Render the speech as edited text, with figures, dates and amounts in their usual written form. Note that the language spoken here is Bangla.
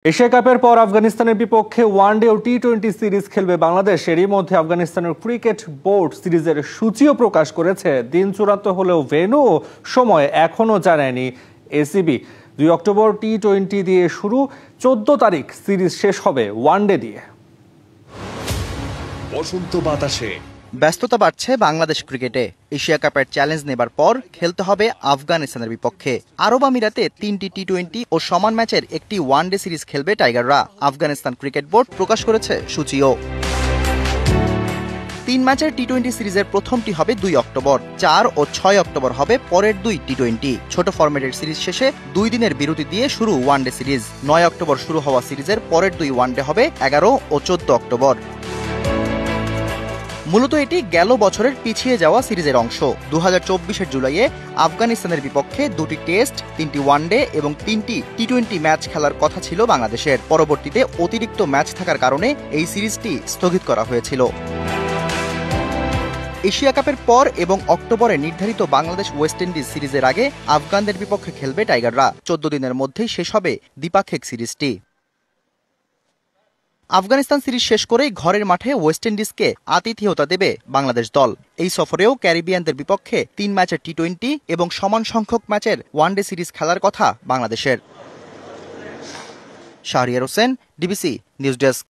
এশিয়া কাপের পর আফগানিস্তানের বিপক্ষে ওয়ানডে ও টি-20 সিরিজ খেলবে বাংলাদেশ। এরই মধ্যে আফগানিস্তানের ক্রিকেট বোর্ড সিরিজের সূচিও প্রকাশ করেছে। দিন চূড়ান্ত হলেও ভেন্যু ও সময় এখনো জানায়নি এসিবি। 2 অক্টোবর টি-20 দিয়ে শুরু, 14 তারিখ সিরিজ শেষ হবে ওয়ানডে দিয়ে। বসন্ত বাতাসে ব্যস্ততা বাড়ছে বাংলাদেশ ক্রিকেটে। এশিয়া কাপের চ্যালেঞ্জ নেবার পর খেলতে হবে আফগানিস্তানের বিপক্ষে। আরব আমিরাতে 3টি টি-20 ও সমান ম্যাচের একটি ওয়ানডে সিরিজ খেলবে টাইগাররা। আফগানিস্তান ক্রিকেট বোর্ড প্রকাশ করেছে সূচিও। 3 ম্যাচের টি-20 সিরিজের প্রথমটি হবে 2 অক্টোবর, 4 ও 6 অক্টোবর হবে পরের 2 টি-20। ছোট ফরম্যাটের সিরিজ শেষে 2 দিনের বিরতি দিয়ে শুরু ওয়ানডে সিরিজ। 9 অক্টোবর শুরু হওয়া সিরিজের পরের 2 ওয়ানডে হবে 11 ও 14 অক্টোবর। মূলত এটি গেল বছরের পিছিয়ে যাওয়া সিরিজের অংশ। 2024-এর জুলাইয়ে আফগানিস্তানের বিপক্ষে 2টি টেস্ট, 3টি ওয়ানডে এবং 3টি টি-20 ম্যাচ খেলার কথা ছিল বাংলাদেশের। পরবর্তীতে অতিরিক্ত ম্যাচ থাকার কারণে এই সিরিজটি স্থগিত করা হয়েছিল। এশিয়া কাপের পর এবং অক্টোবরে নির্ধারিত বাংলাদেশ ওয়েস্ট ইন্ডিজ সিরিজের আগে আফগানদের বিপক্ষে খেলবে টাইগাররা। 14 দিনের মধ্যেই শেষ হবে দ্বিপাক্ষিক সিরিজটি। আফগানিস্তান সিরিজ শেষ করেই ঘরের মাঠে ওয়েস্ট ইন্ডিজকে আতিথেয়তা দেবে বাংলাদেশ দল। এই সফরেও ক্যারিবিয়ানদের বিপক্ষে 3 ম্যাচের টি-20 এবং সমান সংখ্যক ম্যাচের ওয়ানডে সিরিজ খেলার কথা বাংলাদেশের। Shahriar Hossain, DBC news desk.